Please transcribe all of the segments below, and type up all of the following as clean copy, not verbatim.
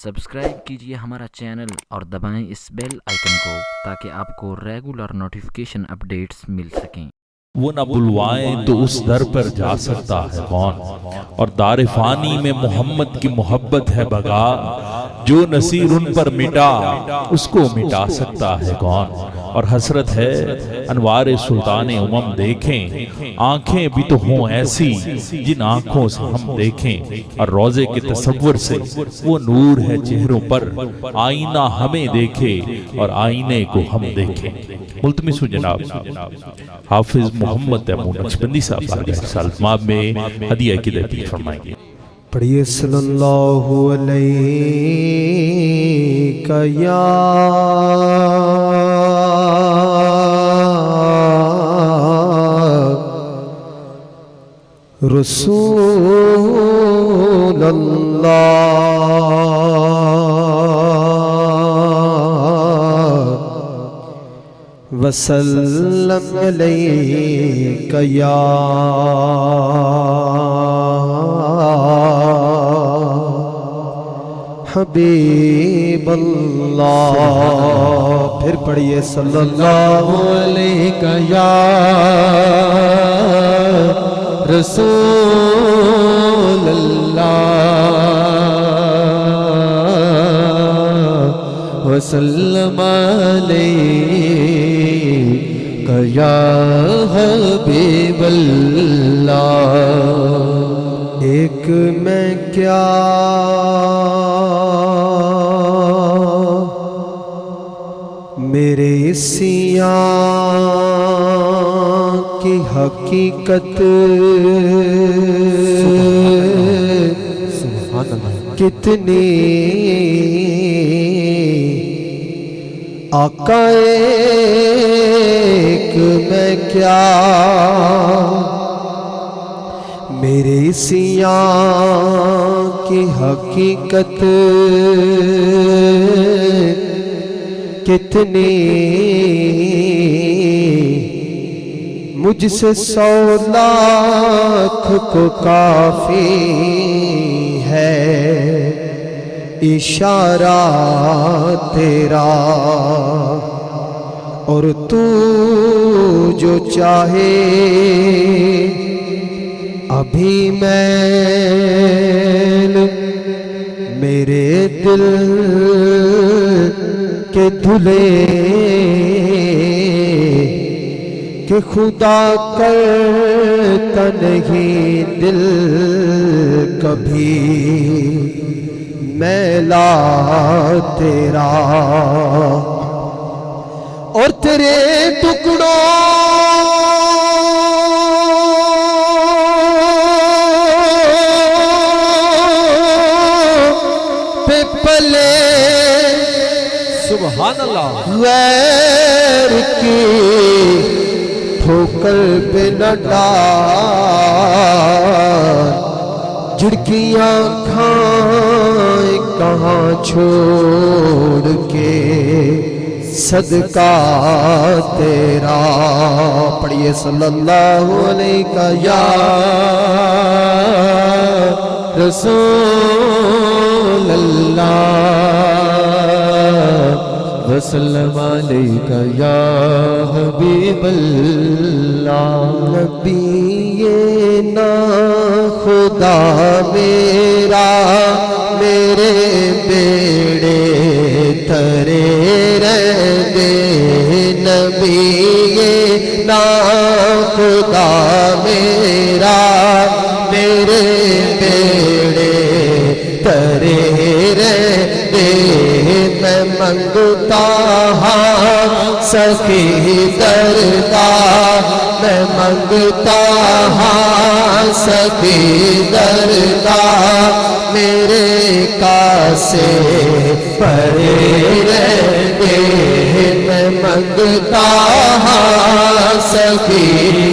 Subscribe کیجئے ہمارا channel اور دبائیں اس بیل آئیکن کو تاکہ آپ کو ریگولر نوٹیفیکیشن اپڈیٹس مل سکیں۔ وہ نہ بلوائیں تو اس در پر جا سکتا ہے کون، اور دار فانی میں محمد کی محبت ہے بگا، جو نصیر ان پر مٹا اس کو مٹا سکتا ہے کون۔ اور حسرت ہے انوار سلطان امم دیکھیں، آنکھیں بھی تو ہوں ایسی جن آنکھوں سے ہم دیکھیں، اور روضے کے تصور سے وہ نور ہے چہروں پر، آئینہ ہمیں دیکھے اور آئینے کو ہم دیکھیں۔ ملتمس جناب حافظ محمد امون نقشبندی صاحب علیہ السلام میں ہدیہ کی عطیہ فرمائیں گے۔ پڑھیے صلی اللہ علیہ یا رسول اللہ وسلم علیک یا حبیب اللہ۔ پھر پڑھیے صلی اللہ علیہ یا رسول اللہ وسلم علیک یا حبیب اللہ۔ ایک میں کیا میرے سیاں کی حقیقت کتنی آقا، ایک میں کیا میرے سیاں کی حقیقت کتنی، مجھ سے 100 لاکھ کو کافی ہے اشارہ تیرا، اور تو جو چاہے ابھی میل میرے دل کے دھلے کہ خدا کرتا نہیں دل کبھی میلا تیرا، اور تیرے ٹکڑوں پہ پلے سبحان اللہ غیر کی ٹھوکر پہ نہ ڈال، جھڑکیاں کھائیں کہاں چھوڑ کے صدقہ تیرا۔ پڑھیے صلی اللہ علیہ یا رسول اللہ وسلم علیک یا حبیب اللہ۔ نبی نا خدا میرا میرے بیڑے ترے رہ دے، نبی نا خدا میرا میرے بیڑے ترے رہ دے، میں منگتا ہاں سخی درگاہ، میں منگتا ہاں سخی درگاہ، میرے کاسے پرے رہ دے، میں منگتا ہاں سخی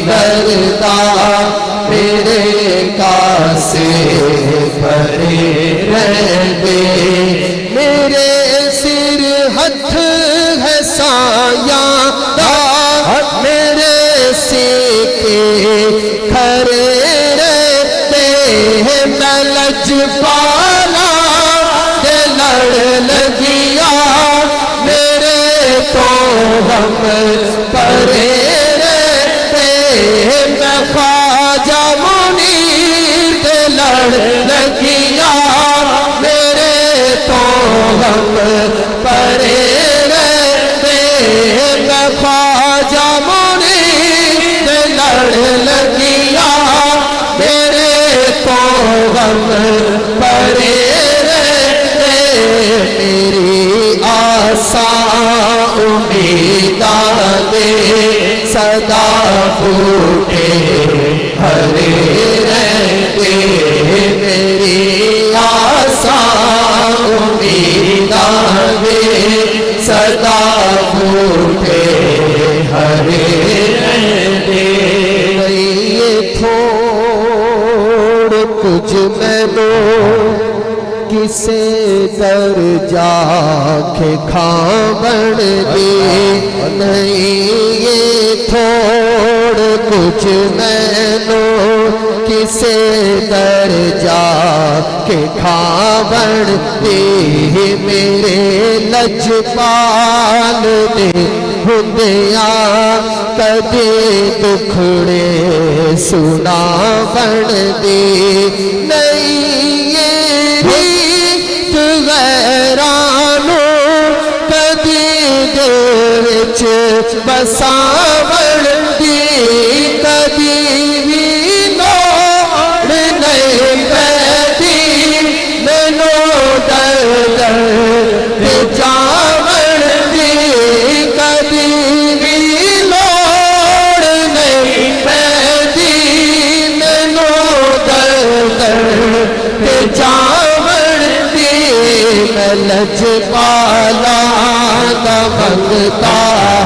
درگاہ، میرے کاسے پرے رہ دے، میرے سر ہتھ ہے سایہ میرے سیکے کھڑے رہتے ہیں، میں لجپالا غم پرے رہتے میں خواجہ منیر دے لڑ لگیا میرے تو غم پرے رہتے میں خواجہ منیر دے لڑ لگیا میرے تو غم پرے میری آساں امیداں دے صدا پھوٹے ہرے رہتے میری آساں امیداں دے صدا پھوٹے ہرے رہتے یہ تھوڑ کچھ میں لو کسے در جا کے کھاون دے نہیں یہ تھوڑ کچھ مینو کسے در جا کے کھاون دے میرے لجپال دے ہندیاں کدے دکھڑے سناون دے نہیں غیرانو کدی دل وچ بساون دی کدی بھی لوڑ نہیں پیندی مینوں در در تے جاون دی کدی بھی لوڑ نہیں پیندی مینوں در در تے جاون دی میں لجپالا دا منگتا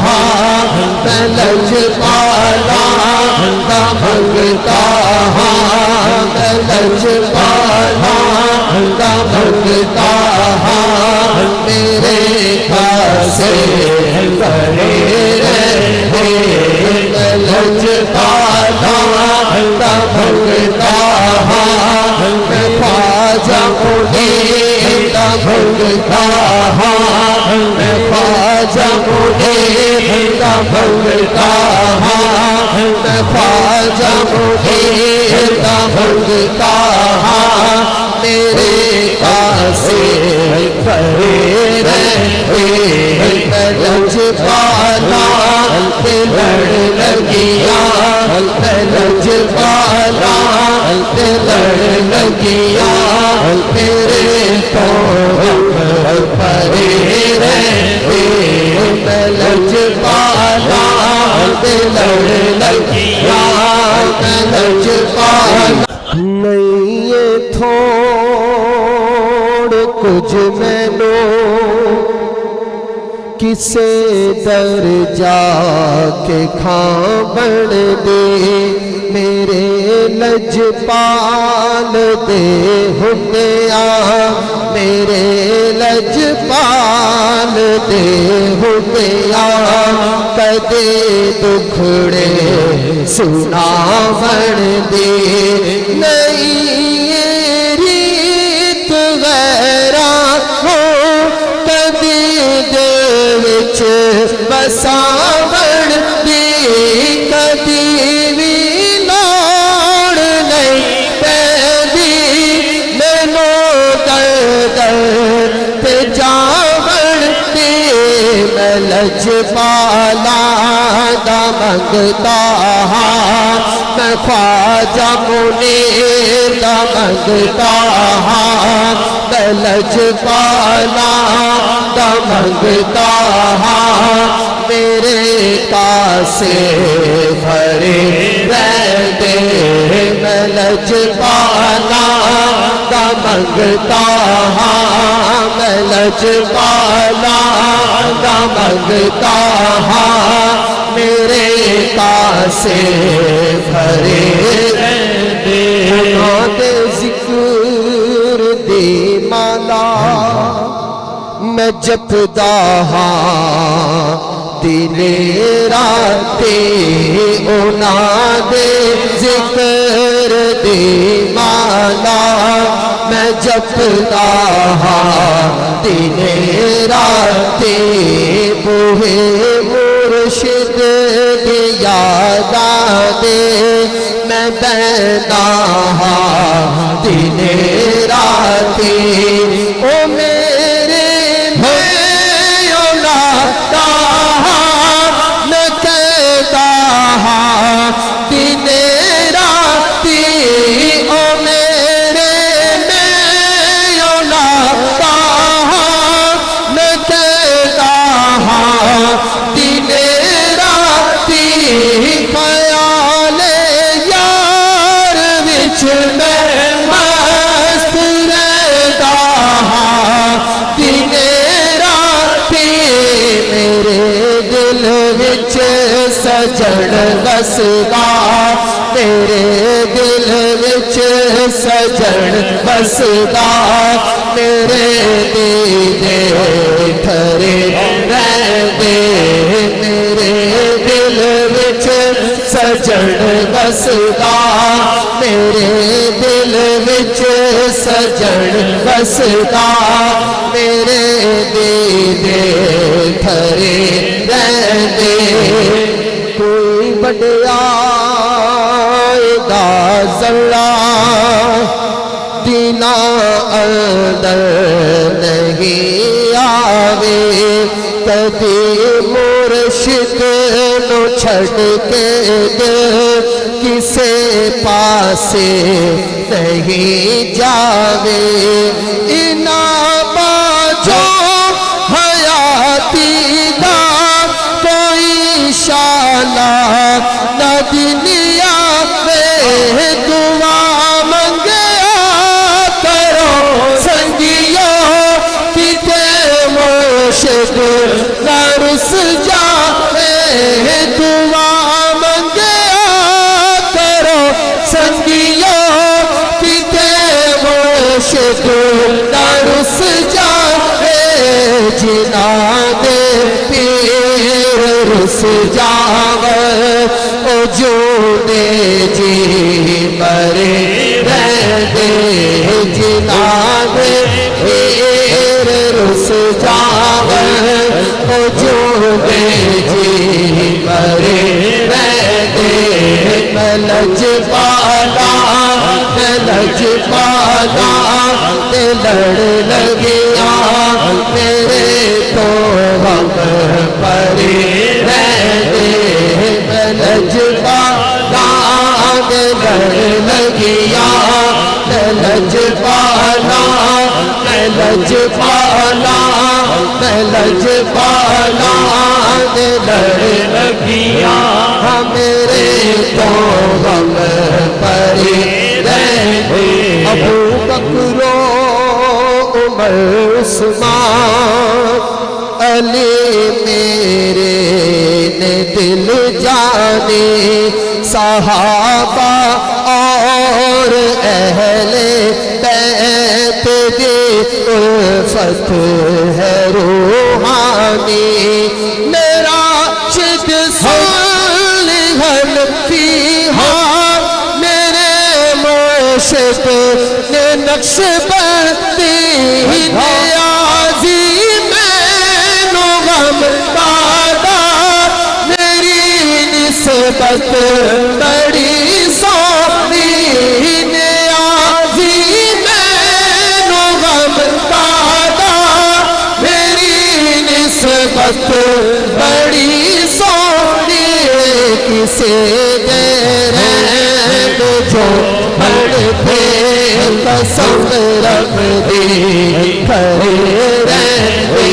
ہاں میں لجپالا دا منگتا ہاں میں لجپالا دا منگتا ہاں میرے کاسے کرے رہے میں لجپالا دا منگتا ہاں میں خواجہ منیر دا منگتا ہاں میں خواجہ منیر دا منگتا ہاں میں خواجہ منیر دا منگتا ہاں میرے کاسے کرے رہے میں لجپالا تے لڑ لگیا میں لجپالا تے لڑ لگیا میرے تو پرے رہتے میں لجپالا تے لڑ لگیا میں لجپالا نہیں یہ تھوڑ کچھ مینو کسے در جا کے کھاون دے میرے لجپال دے ہندیاں میرے لجپال دے ہندیاں کدے دکھڑے سناون دے نہیں ریت غیران ہو کدی دل وچ بساون دی کدی بھی لوڑ نہیں پیندی مینوں در در تے جاون دی میں لجپالا دا منگتا ہاں میں خواجہ منیر دا منگتا ہاں میں لجپالا دا منگتا ہاں میرے کاسے بھرے رہتے میں لجپالا دا منگتا ہاں میں لجپالا دا منگتا ہاں میرے کاسے بھرے رہتے دے ذکر دی مالا میں جپدا ہاں دنے راتے انہاں دے ذکر دی مالا میں جپدا ہاں دنے راتے بوہے مرشد دی یاد آدے میں بینا ہاں دن راتی او میرے میں اولاد میں کہتا ہاں دن راتی او میرے میں اولاد میں کہتا ہاں دن راتی خیال یار وچ میں مست رہتا ہاں دن راتی میرے دل وچ سجن بسدا میرے دل وچ سجن بسدا میرے دیدے ٹھرے رہندے میرے دل وچ سجن بسدا میرے دل وچ سجن بسدا میرے دیدے ٹھرے رہندے کوئی بڑیائی دا ذرہ دینا اندر نہیں آوے کبھی مرشد نو چھڑ کے دل کسے پاسے نہیں جاوے باجو حیاتی دا کوئی شالا نہ دنیا میں دعا منگیا کرو سنگیوں کتے مرشد نہ رس جاوے دعا منگیا کرو سنگیوں کتے مرشد نہ رس جاوے جنا دے پیر رس جاوے او جو دے جی مرے رہدے جنا دے پیر رس جاوے او جو دے جی مرے رہدے میں لج پالا میں لج پالا تے لڑ لگیا میرے تو غم پڑے رہدے میں لج پالا تے لڑ لگیا میں لج پالا میں لج پالا میں لج پالا تے لڑ لگیا میرے تو غم پڑے رہدے ابو بکر عمر عثمان علی میرے نے دل جانے صحابہ اور اہل بیت دی الفت ہے روحانی میرا شد صالحن فیہا میرے مرشد نے نقش بندی نیازی میں نو غم دادا میری نسبت بڑی سونی نیازی میں نو غم دادا میری نسبت بڑی سونی کسے دے جو بڑھتے قسم رب دی کھڑے رہتے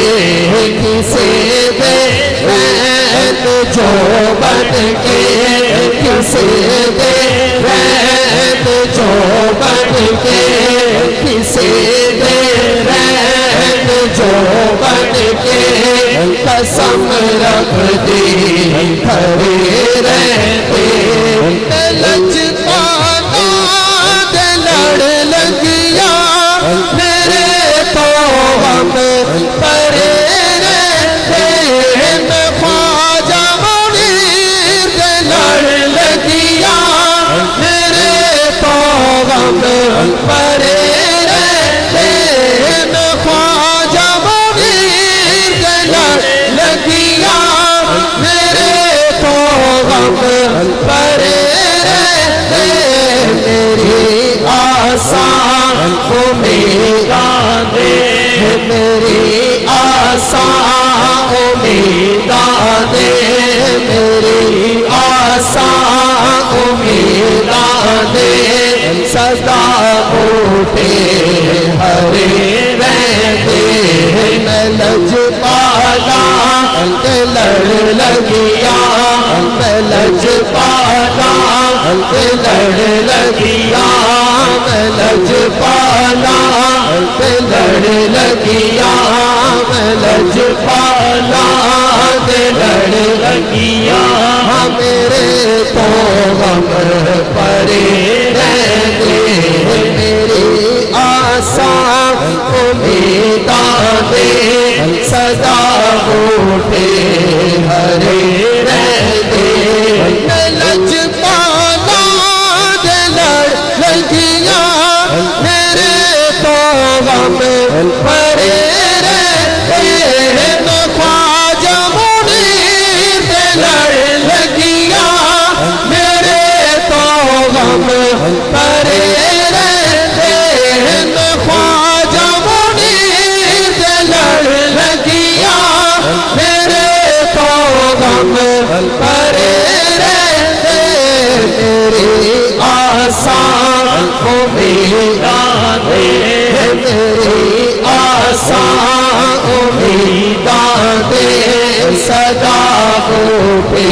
کسے دے جو بڑھ کے کسے دے جو بڑھ کے کسے دے جو بڑھ کے قسم رب دی کھڑے رہتے لج پانا دے لڑ لگیا میرے تو غم پڑے رہتے میں خواجہ منیر دے لڑ لگیا میرے تو غم پڑے رہتے میں خواجہ منیر دے لڑ لگیا میرے آسان امیداں دے میری آسان امیداں دے سدا بوٹے ہرے رہتے میں لج پالا لڑ لگیا میں لج پالا لڑ لگیا میں لج پالا لڑ لگیا میں لج پالا لڑ لگیا میرے تو غم پرے رہتے میری آسان امیداں دے سدا بوٹے ہرے رہتے میں لج پالا لڑ لگیا میرے تو غم پرے رہتے میں خواجہ منیر لڑ لگیا میرے تو غم پرے رہتے میں خواجہ منیر لڑ لگیا میرے تو غم پرے رہتے میری آسان امیداں دے میری آسان امیداں دے سدا بوٹے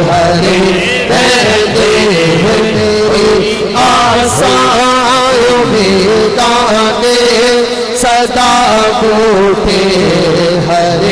ہرے رہتے میری آسان امیداں دے سدا بوٹے ہرے